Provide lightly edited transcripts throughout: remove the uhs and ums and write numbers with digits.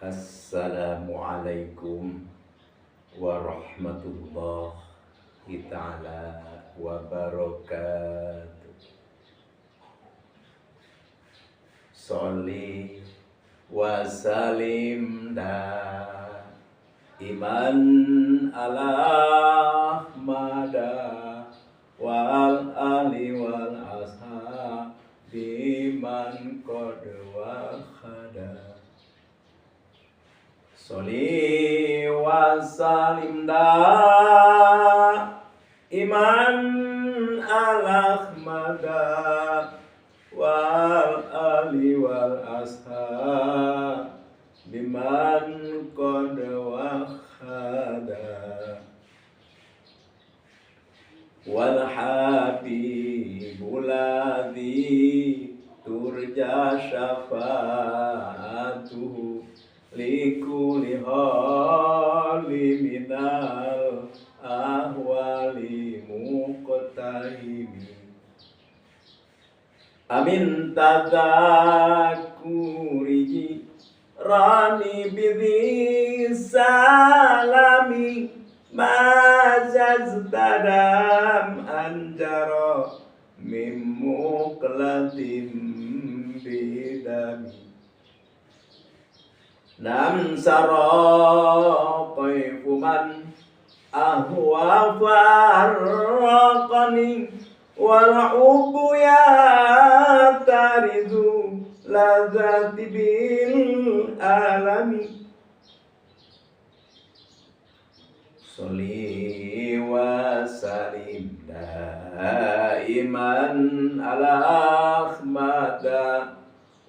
Assalamualaikum warahmatullahi ta'ala wabarakatuh. Sholli wa salim iman ala ahmada wal ali wal ashabi man qad wahada. Sholli wa salim iman ala ahmada wal ali wal ashab biman qad wahada wal habibul ladzi turja syafa'atuhu likulli hali minal ahwali muqtahimi. Amin tadzakuriji rani bidhi salami mazazdadam anjaro mim muqlatim bidami. Nam saro qaifuman ahwa farraqani wal hubbu ya tarizu lazati bil alami. Sholli wa salim daiman ala ahmada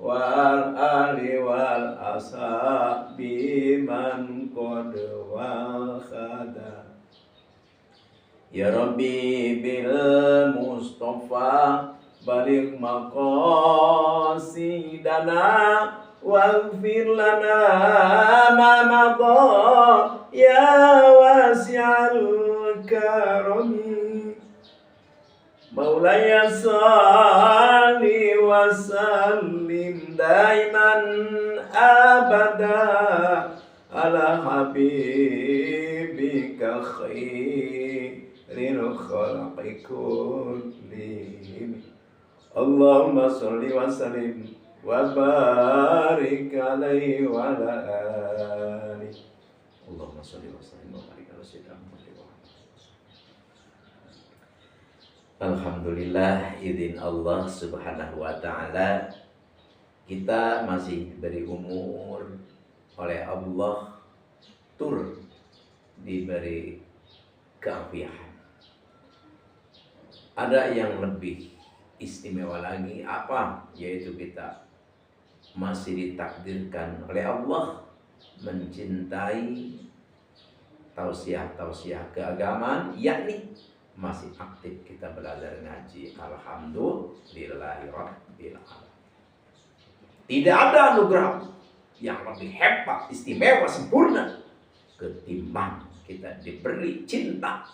wal ali wal ashabi man qad wahada. Ya Rabbi bil Mustafa baligh maqasidana waghfir lana ma madha ya wasi'al karami. Maulaya salli wa sallim daiman abada ala habibika khairil khalqi kullihim. Allahumma salli wa sallim wa barik alaihi wa ala alihi. Allahumma salli wa sallim wa barik ala sayyidina Muhammad. Alhamdulillah, izin Allah subhanahu wa ta'ala, kita masih diberi umur oleh Allah, diberi keafian. Ada yang lebih istimewa lagi, apa? Yaitu kita masih ditakdirkan oleh Allah mencintai tausiah-tausiah keagamaan, yakni masih aktif kita belajar ngaji. Alhamdulillahirabbil alamin. Tidak ada anugerah yang lebih hebat, istimewa, sempurna ketimbang kita diberi cinta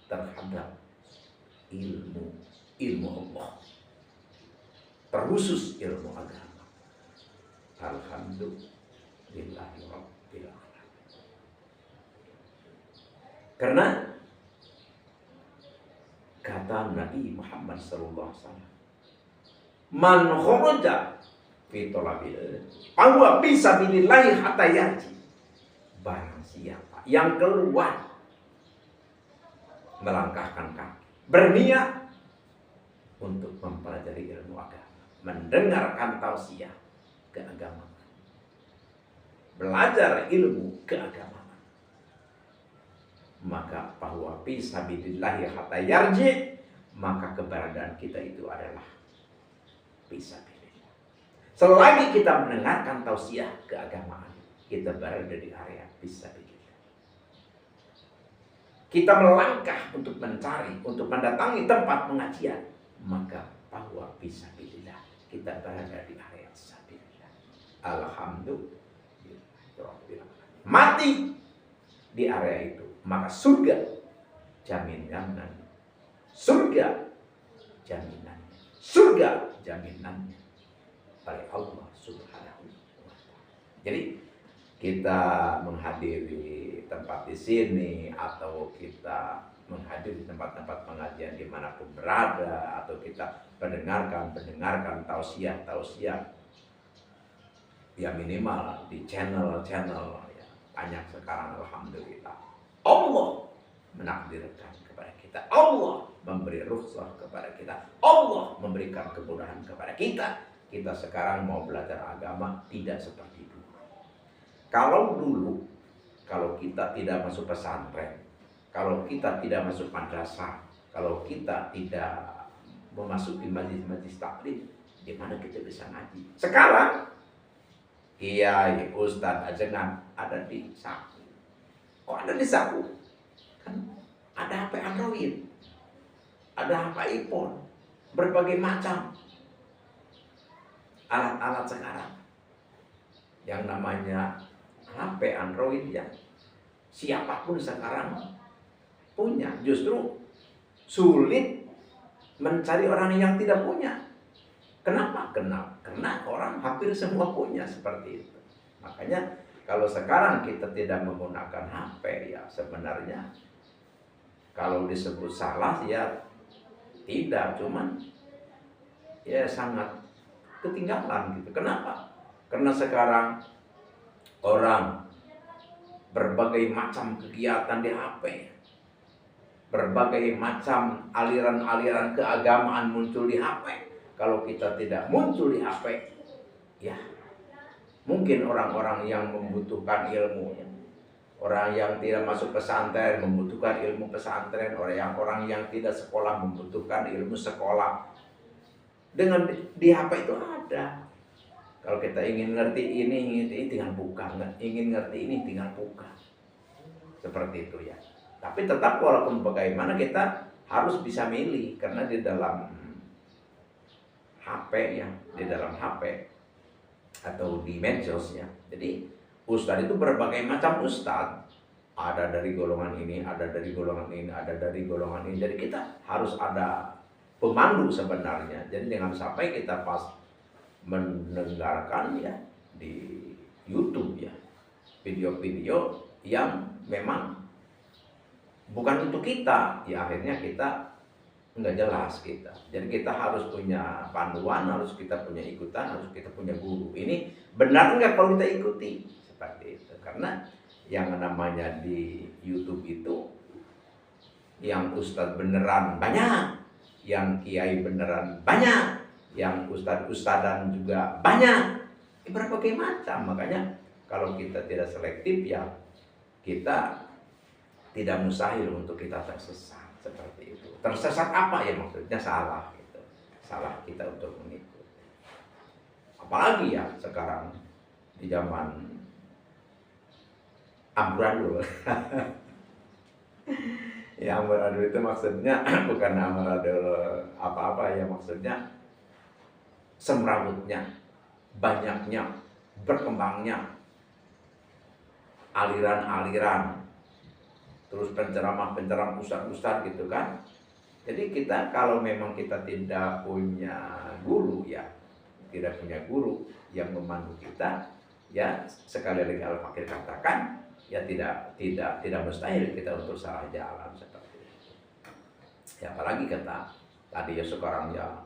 terhadap ilmu Allah, terkhusus ilmu agama. Alhamdulillahirabbil alamin. Karena kata Nabi Muhammad sallallahu alaihi wasallam, man kharaja fi talabil huwa fi sabilillah hatta yaji. Barang siapa yang keluar melangkahkan kaki, berniat untuk mempelajari ilmu agama, mendengarkan tausiah keagamaan, belajar ilmu keagamaan, maka bahwa fisabilillahi hatta yarji, maka keberadaan kita itu adalah fisabilillah. Selagi kita mendengarkan tausiah keagamaan, kita berada di area fisabilillah. Kita melangkah untuk mencari, untuk mendatangi tempat pengajian, maka bahwa fisabilillah, kita berada di area fisabilillah. Alhamdulillah. Mati di area itu, maka surga jaminannya, surga jaminannya, surga jaminannya oleh Allah Subhanahu wa ta'ala. Jadi kita menghadiri tempat di sini, atau kita menghadiri tempat-tempat pengajian dimanapun berada, atau kita mendengarkan tausiah ya minimal di channel-channel ya, banyak sekarang. Alhamdulillah Allah menakdirkan kepada kita, Allah memberi rukhsah kepada kita, Allah memberikan kemudahan kepada kita. Kita sekarang mau belajar agama tidak seperti dulu. Kalau dulu, kalau kita tidak masuk pesantren, kalau kita tidak masuk madrasah, kalau kita tidak memasuki majlis-majlis taklim, di mana kita bisa ngaji? Sekarang kiai, ustadz, ajengan ada di saku. Kok ada di saku? Kan ada HP Android, ada HP iPhone, berbagai macam alat-alat sekarang. Yang namanya HP Android ya, siapapun sekarang punya. Justru sulit mencari orang yang tidak punya. Kenapa? Karena orang hampir semua punya seperti itu. Makanya kalau sekarang kita tidak menggunakan HP ya, sebenarnya kalau disebut salah ya tidak, cuman ya sangat ketinggalan gitu. Kenapa? Karena sekarang orang berbagai macam kegiatan di HP, berbagai macam aliran-aliran keagamaan muncul di HP. Kalau kita tidak muncul di HP, ya mungkin orang-orang yang membutuhkan ilmu, orang yang tidak masuk pesantren membutuhkan ilmu pesantren, orang yang tidak sekolah membutuhkan ilmu sekolah. Dengan di HP itu ada. Kalau kita ingin ngerti ini tinggal buka, ingin ngerti ini tinggal buka. Seperti itu ya. Tapi tetap walaupun bagaimana kita harus bisa milih, karena di dalam HP ya, di dalam HP atau di medsos ya. Jadi ustadz itu berbagai macam ustadz. Ada dari golongan ini, ada dari golongan ini, ada dari golongan ini. Jadi kita harus ada pemandu sebenarnya. Jadi jangan sampai kita pas mendengarkan ya di YouTube ya, video-video yang memang bukan untuk kita, ya akhirnya kita nggak jelas kita. Jadi kita harus punya panduan, harus kita punya ikutan, harus kita punya guru. Ini benar nggak kalau kita ikuti seperti itu? Karena yang namanya di YouTube itu yang ustadz beneran banyak, yang kiai beneran banyak, yang ustadz-ustadan juga banyak, berbagai macam. Makanya kalau kita tidak selektif ya kita tidak mustahil untuk kita tersesat seperti itu. Tersesat apa ya maksudnya? Salah gitu. Salah kita untuk mengikuti. Apalagi ya sekarang di zaman amburadul. Ya amburadul itu maksudnya bukan amburadul apa-apa ya, maksudnya semrawutnya, banyaknya, berkembangnya aliran-aliran, terus penceramah-penceramah ustadz-ustadz gitu kan. Jadi kita kalau memang kita tidak punya guru ya, tidak punya guru yang memandu kita, ya sekali lagi Al-Fakir katakan, ya tidak mustahil kita untuk salah jalan seperti itu. Ya apalagi kata tadi ya sekarang ya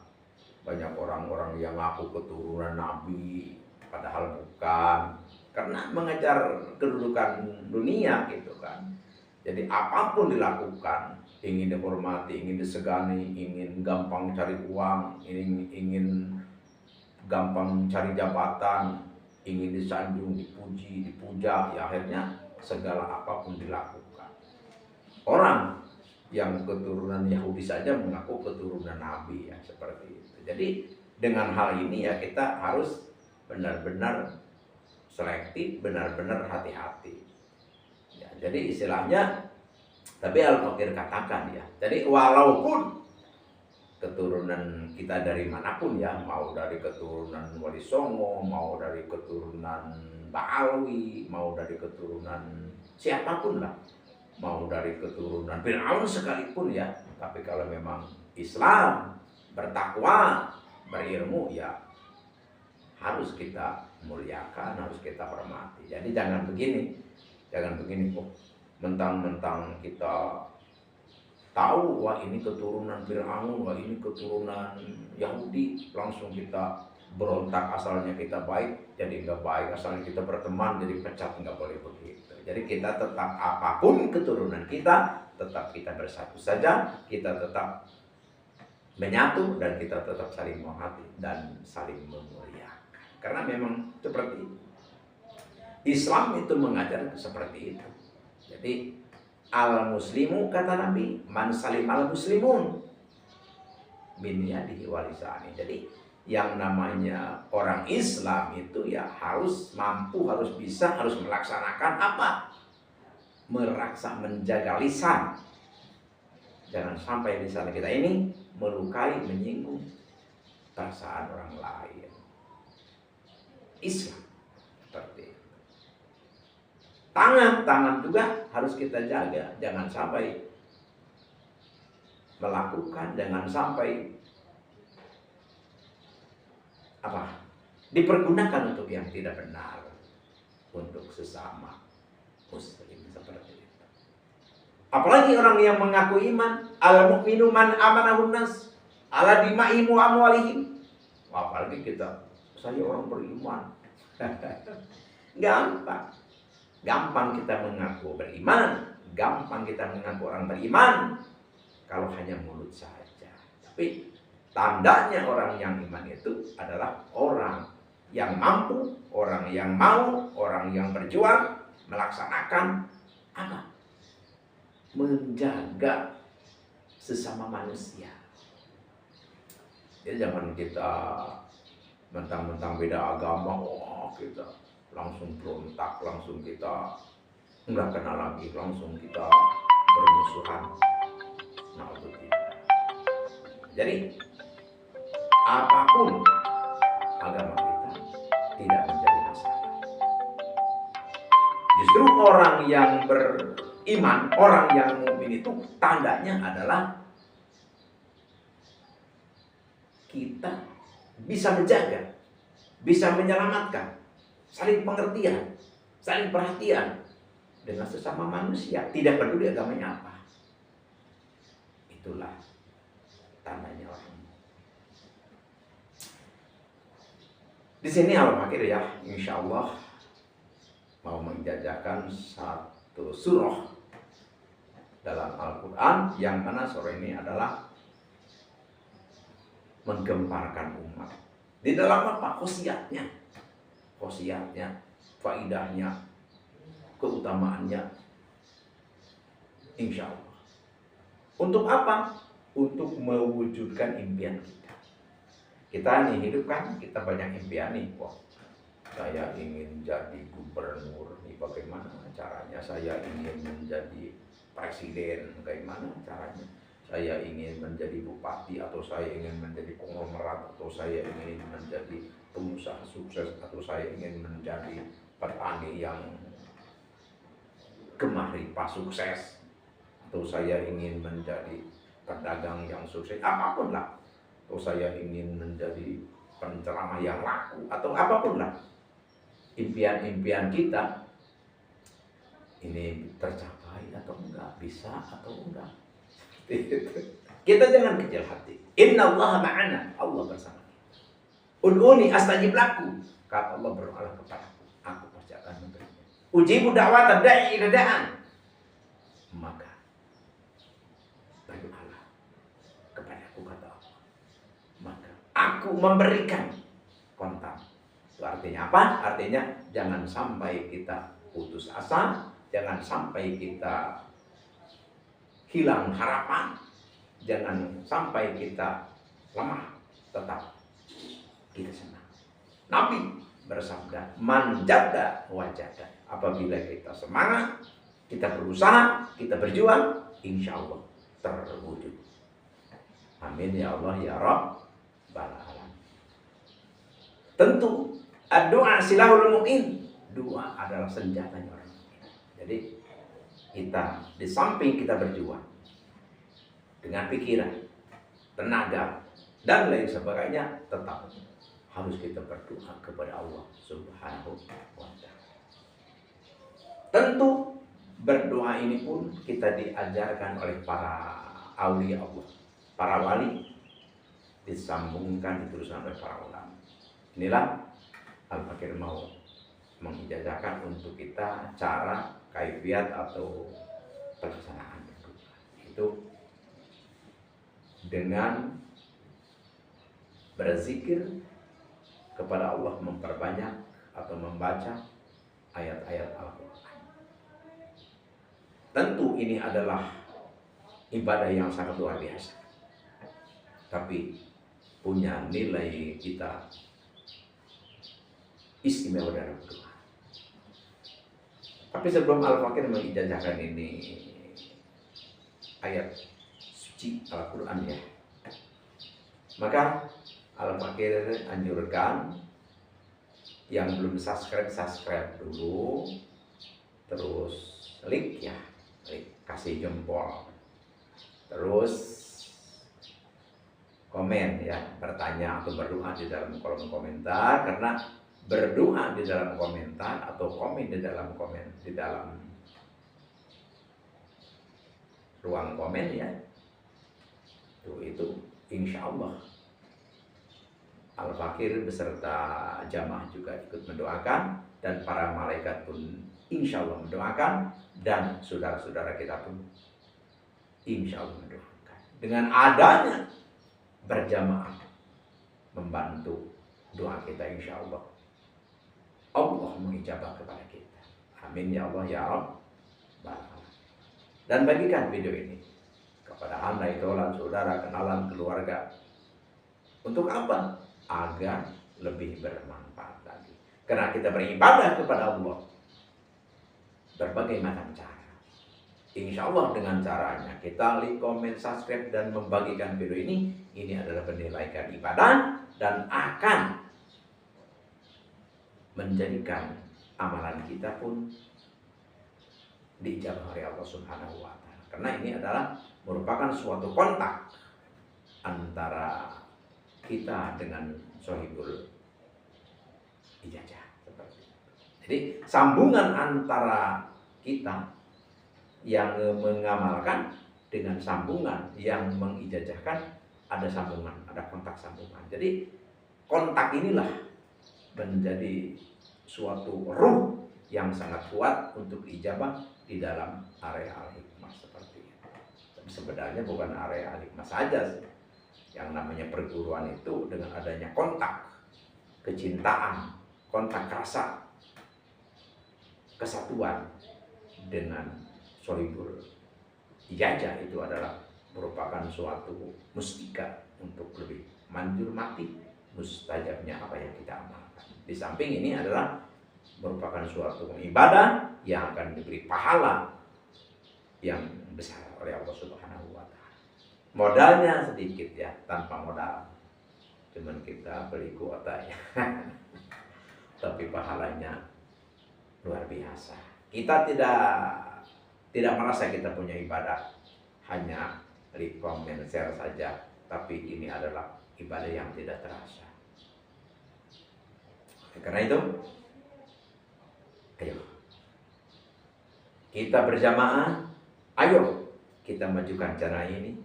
banyak orang-orang yang ngaku keturunan Nabi, padahal bukan, karena mengejar kedudukan dunia gitu kan. Jadi apapun dilakukan, ingin dihormati, ingin disegani, ingin gampang cari uang, ingin gampang cari jabatan, ingin disanjung, dipuji, dipuja, ya akhirnya segala apapun dilakukan. Orang yang keturunan Yahudi saja mengaku keturunan Nabi ya, seperti itu. Jadi dengan hal ini ya kita harus benar-benar selektif, benar-benar hati-hati. Ya, jadi istilahnya, tapi Al-Fakir katakan ya, jadi walaupun keturunan kita dari manapun ya, mau dari keturunan Wali Songo, mau dari keturunan Ba'alwi, mau dari keturunan siapapun lah, mau dari keturunan Fir'aun sekalipun ya, tapi kalau memang Islam, bertakwa, berilmu ya harus kita muliakan, harus kita hormati. Jadi jangan begini, kok mentang-mentang kita tahu wah ini keturunan Fir'aun, wah ini keturunan Yahudi, langsung kita berontak. Asalnya kita baik jadi nggak baik, asalnya kita berteman jadi pecat. Nggak boleh begitu. Jadi kita tetap, apapun keturunan kita, tetap kita bersatu saja, kita tetap menyatu, dan kita tetap saling menghormati dan saling memuliakan. Karena memang seperti itu. Islam itu mengajar seperti itu. Jadi al-muslimu, kata Nabi, man salim al-muslimun min yadihi wa lisani. Jadi yang namanya orang Islam itu ya harus mampu, harus bisa, harus melaksanakan apa? Menjaga lisan. Jangan sampai lisan kita ini melukai, menyinggung perasaan orang lain. Islam seperti itu. Tangan juga harus kita jaga. Jangan sampai melakukan, jangan sampai dipergunakan untuk yang tidak benar, untuk sesama muslim, seperti itu. Apalagi orang yang mengaku iman, al-mu'minu man amanahun nas ala dima'ihim wa amwalihim. Apalagi kita, saya orang beriman. Gampang kita mengaku beriman, gampang kita mengaku orang beriman kalau hanya mulut saja. Tapi tandanya orang yang iman itu adalah orang yang mampu, orang yang mau, orang yang berjuang melaksanakan apa? Menjaga sesama manusia. Jadi jangan kita mentang-mentang beda agama, kita langsung berontak, langsung kita nggak kenal lagi, langsung kita bermusuhan. Nah, begitu. Jadi apapun agama kita tidak menjadi masalah. Justru orang yang beriman, orang yang mukmin itu tandanya adalah kita bisa menjaga, bisa menyelamatkan, saling pengertian, saling perhatian dengan sesama manusia, tidak peduli agamanya apa. Itulah tandanya orang. Di sini Al-Fakir ya, insya Allah mau menjajakan satu surah dalam Al-Quran yang mana surah ini adalah menggemparkan umat. Di dalam apa? Khosiatnya, faidahnya, keutamaannya, insya Allah. Untuk apa? Untuk mewujudkan impian kita. Kita nih hidup kan, kita banyak impian nih. Wah, saya ingin jadi gubernur, nih bagaimana caranya? Saya ingin menjadi presiden, bagaimana caranya? Saya ingin menjadi bupati, atau saya ingin menjadi konglomerat, atau saya ingin menjadi pengusaha sukses, atau saya ingin menjadi petani yang gemar ripa sukses, atau saya ingin menjadi pedagang yang sukses, apapun lah. Atau saya ingin menjadi penceramah yang laku, atau apapun lah. Impian-impian kita ini tercapai atau enggak, bisa atau enggak. Kita jangan kecil hati. Inna Allah ma'ana, Allah bersama kita. Ud'uni astajib lakum, kata Allah, berdoalah kepadaku, aku pasti akan memberinya. Ujibu da'wata da'i ila da'an, maka berdoalah kepadaku, kata Allah, maka aku memberikan kontak. Itu artinya apa? Artinya jangan sampai kita putus asa, jangan sampai kita hilang harapan, jangan sampai kita lemah, tetap kita senang. Nabi bersabda, man jadda wajada. Apabila kita semangat, kita berusaha, kita berjuang, insya Allah terwujud. Amin ya Allah ya Rabbal alamin. Tentu doa silahul mu'min. Doa adalah senjatanya orang mukmin. Jadi kita di samping kita berjuang dengan pikiran, tenaga, dan lain sebagainya, tetap harus kita berdoa kepada Allah Subhanahu wa Ta'ala. Tentu berdoa ini pun kita diajarkan oleh para aulia Allah, para wali, disambungkan, diteruskan oleh para ulama. Inilah Al-Fakir mau mengijazahkan untuk kita cara, kaifiat atau pelaksanaan berdoa. Itu dengan berzikir kepada Allah, memperbanyak atau membaca ayat-ayat Al-Quran. Tentu ini adalah ibadah yang sangat luar biasa, tapi punya nilai kita istimewa dalam doa. Tapi sebelum Al-Fakir mengijazahkan ini ayat suci Al-Quran ya, maka Al-Fakir anjurkan yang belum subscribe dulu, terus like ya, like, kasih jempol, terus komen ya, bertanya atau berdoa di dalam kolom komentar, karena berdoa di dalam komentar atau komen di dalam ruang komen ya, itu insya Allah Al-Fakir beserta jamaah juga ikut mendoakan, dan para malaikat pun insya Allah mendoakan, dan saudara-saudara kita pun insya Allah mendoakan. Dengan adanya berjamaah membantu doa kita, insya Allah Allah mengijabah kepada kita. Amin ya Allah ya Rabbal alamin. Dan bagikan video ini kepada anda, idola, saudara, kenalan, keluarga. Untuk apa? Agar lebih bermanfaat lagi. Karena kita beribadah kepada Allah berbagai macam cara. Insya Allah dengan caranya kita like, comment, subscribe, dan membagikan video ini adalah menilaikan ibadah dan akan menjadikan amalan kita pun diijabah oleh Allah Subhanahu wa Ta'ala. Karena ini adalah merupakan suatu kontak antara kita dengan sohibul ijazah. Jadi sambungan antara kita yang mengamalkan dengan sambungan yang mengijazahkan, ada sambungan, ada kontak sambungan. Jadi kontak inilah menjadi suatu ruh yang sangat kuat untuk ijabah di dalam area al-hikmah seperti itu. Tapi sebenarnya bukan area al-hikmah saja sih. Yang namanya perguruan itu dengan adanya kontak, kecintaan, kontak rasa, kesatuan dengan sohibul ijazah, itu adalah merupakan suatu mustika untuk lebih manjur mati mustajabnya apa yang kita amalkan. Di samping ini adalah merupakan suatu ibadah yang akan diberi pahala yang besar oleh Allah Subhanahu wa Ta'ala. Modalnya sedikit ya, tanpa modal, cuman kita beli kuota ya. Tapi pahalanya luar biasa. Kita tidak merasa kita punya ibadah hanya like, comment, share saja, tapi ini adalah ibadah yang tidak terasa. Karena itu, ayo kita berjamaah, ayo kita majukan cara ini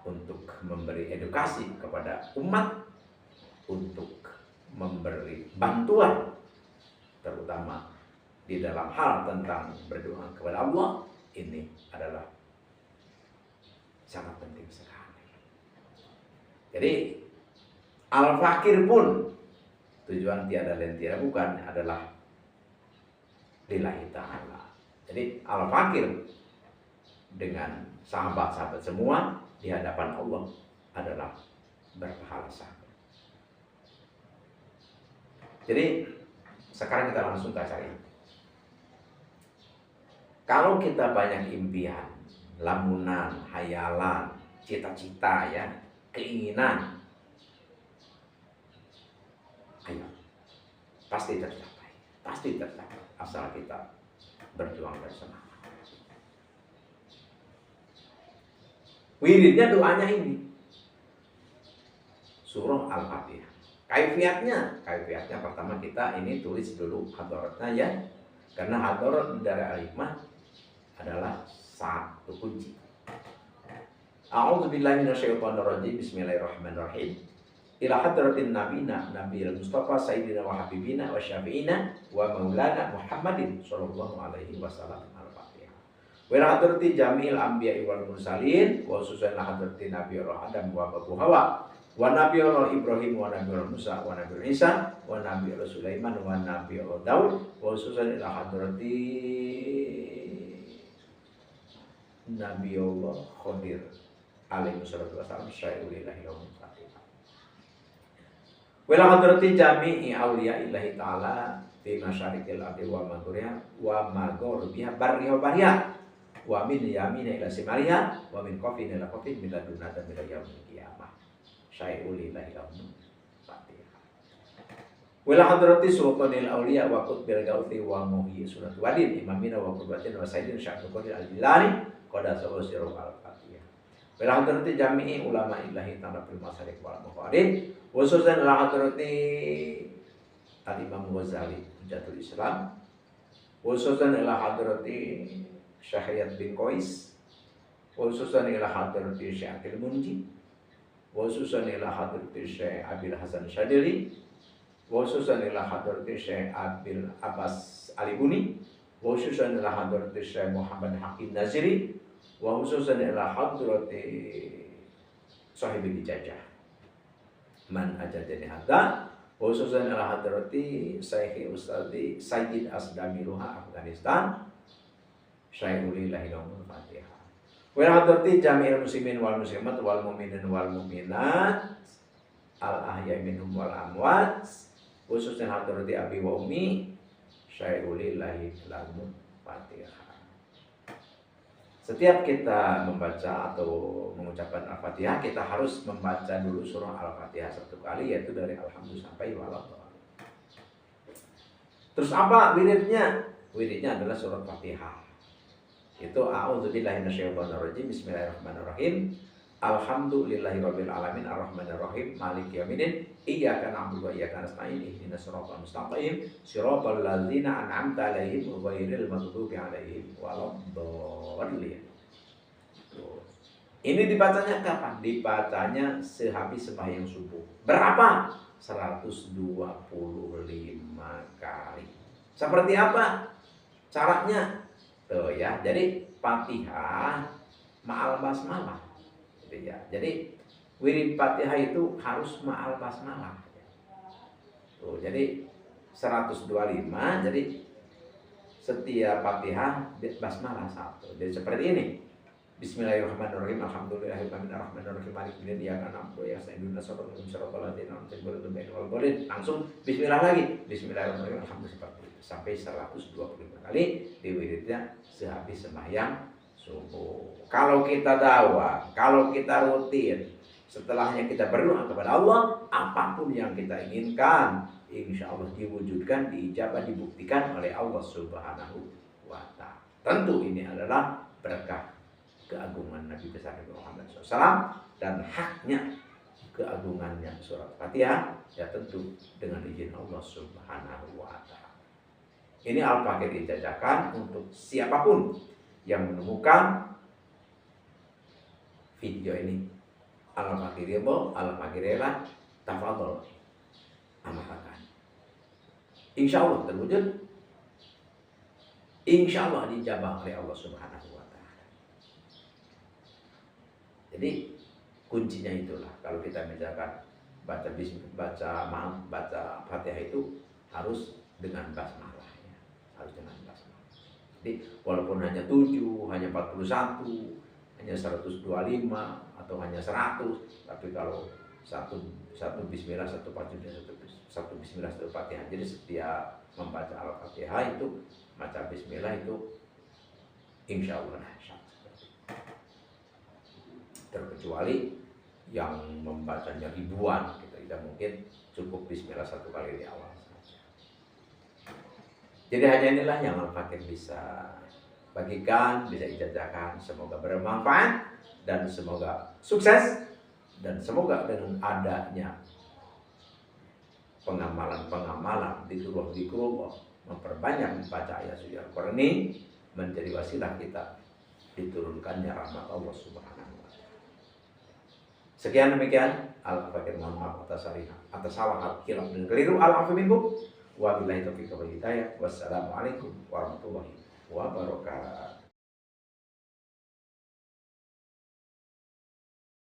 untuk memberi edukasi kepada umat, untuk memberi bantuan, terutama di dalam hal tentang berdoa kepada Allah. Ini adalah sangat penting sekali. Jadi Al-Fakir pun tujuan tiada lain tiada bukan adalah lillahi ta'ala. Jadi Al-Fakir dengan sahabat-sahabat semua di hadapan Allah adalah berpahala sama. Jadi sekarang kita langsung ke acara ini. Kalau kita banyak impian, lamunan, hayalan, cita-cita ya, keinginan, ayo, pasti tercapai, asal kita berjuang bersama. Wiridnya doanya ini, surah Al-Fatihah. Kaifiatnya pertama kita ini tulis dulu hadaratnya ya. Karena hadarat dari al-hikmah adalah satu kunci. A'udzubillahi minasyaitonirrajim. Bismillahirrahmanirrahim. Ila hadratin nabiyina nabiyil mustafa sayyidina wa habibina wa syafi'ina wa maulana Muhammadin sallallahu alaihi wasallam. Al-Fatihah. Wa ila hadrati jami'il anbiya'i wal mursalin wa khususan ila hadrati nabiyullah Adam wa Abu Hawa wa nabiyullah Ibrahim wa nabiyullah Musa wa nabiyullah Isa wa nabiyullah Sulaiman wa nabiyullah Daud wa khususan ila hadrati nabiyullah Khadir alaihi wassalam syai'ulillahi lahum Fatihah. Wala hadrati jami'i awliya'illahi ta'ala fi masyariqil ardi wa maghribiha wa maghribiha barriha wa bahriha wa min yamina ila simariha wa min qafin ila qafin min ladunna ila yaumil qiyamah syai'ulillahi lahum Fatihah. Wala hadrati sultanil awliya wa qutbil gauthi wa muhyi sunnat wadin imamina wa qurbatin wa sayyidin syaikhul qadir al-jilani qada sawsiru al-Fatihah. Wala hadrati jami'i ulama illahi ta'ala fil masyariq wal maghrib khususan ila hadrati al-Imam Ghazali Hujatul Islam khususan ila hadrati Syahiyat bin Qais khususan ila hadrati Syekh Al-Munji khususan ila hadrati Syekh Abil Hasan Syadili khususan ila hadrati Syekh Abil Abbas Alibuni khususan ila hadrati Syekh Muhammad Hakim Naziri wa khususan ila hadrati sahibi dijajah man ajadani hadza khususan ila hadrati Syekh Ustadi Sayyid Asdami Ruha Afghanistan syai'ulillahi lahum Fatihah. Wa hadrati jami'il muslimin wal muslimat wal mu'minin wal mu'minat al ahya'i minhum wal amwat khususan hadrati abi wa ummi syai'ulillahi lahum Fatihah. Setiap kita membaca atau mengucapkan Al-Fatihah, kita harus membaca dulu surah Al-Fatihah satu kali, yaitu dari Alhamdulillah sampai Waladhdallin. Terus apa wiridnya? Wiridnya adalah surah Fatihah. Itu a'udzubillahi minasyaitonirrajim. Bismillahirrahmanirrahim. Alhamdulillahirabbil alamin arrahmanirrahim maliki yaumiddin iyyaka na'budu wa iyyaka nasta'in ihdinas siratal mustaqim siratal ladzina an'amta 'alaihim ghairil maghdubi 'alaihim waladdallin. Ini dibacanya kapan? Dibacanya sehabis sembahyang subuh. Berapa? 125 kali. Seperti apa caranya? Tuh ya, jadi Fatihah ma'al basmalah. Ya. Jadi wirid Fatihah itu harus ma'al basmalah. Tuh, jadi 125, jadi setiap Fatihah basmalah satu. Jadi seperti ini. Bismillahirrahmanirrahim. Alhamdulillahirabbil alamin arrahmanirrahim maliki yaumiddin iyyaka na'budu wa iyyaka nasta'in ihdinas siratal ladzina an'amta 'alaihim. Langsung bismillah lagi. Bismillahirrahmanirrahim. Alhamdulillah seperti itu sampai 125 kali di wiridnya sehabis sembahyang subuh. Kalau kita dakwah, kalau kita rutin, setelahnya kita berdoa kepada Allah, apapun yang kita inginkan, insya Allah diwujudkan, diijabah, dibuktikan oleh Allah Subhanahu wa Ta'ala. Tentu ini adalah berkah keagungan Nabi besar Muhammad SAW dan haknya keagungannya surat Fatihah, ya tentu dengan izin Allah Subhanahu wa Ta'ala. Ini Al-Fakir dijajakan untuk siapapun yang menemukan video ini. Al-Fakir Al-Fakirela tafadhol amalkan. Insya Allah terwujud. Insya Allah dijabah oleh Allah Subhanahu wa Ta'ala. Jadi kuncinya itulah. Kalau kita misalkan baca Fatihah itu harus dengan basmalah. Harus dengan basmalah. Jadi walaupun hanya 7, hanya 41, hanya 125 atau hanya 100, tapi kalau satu bismillah, satu bismillah, satu Fatihah. Jadi setiap membaca Al-Fatihah itu baca bismillah itu insya Allah terkecuali yang membacanya ribuan, kita tidak mungkin cukup bismillah satu kali di awal saja. Jadi hanya inilah yang Al-Fakir bisa bagikan, bisa ijazahkan. Semoga bermanfaat dan semoga sukses Dan semoga dengan adanya pengamalan-pengamalan zikrullah, memperbanyak membaca ayat suci Al-Quran ini menjadi wasilah kita diturunkannya rahmat Allah Subhanahu wa Ta'ala. Sekian demikian, al-fakir, mohon maaf atas salah, khilaf dan keliru, al-afu minkum, wa billahi taufiq wal hidayah. Wassalamualaikum warahmatullahi wabarakatuh.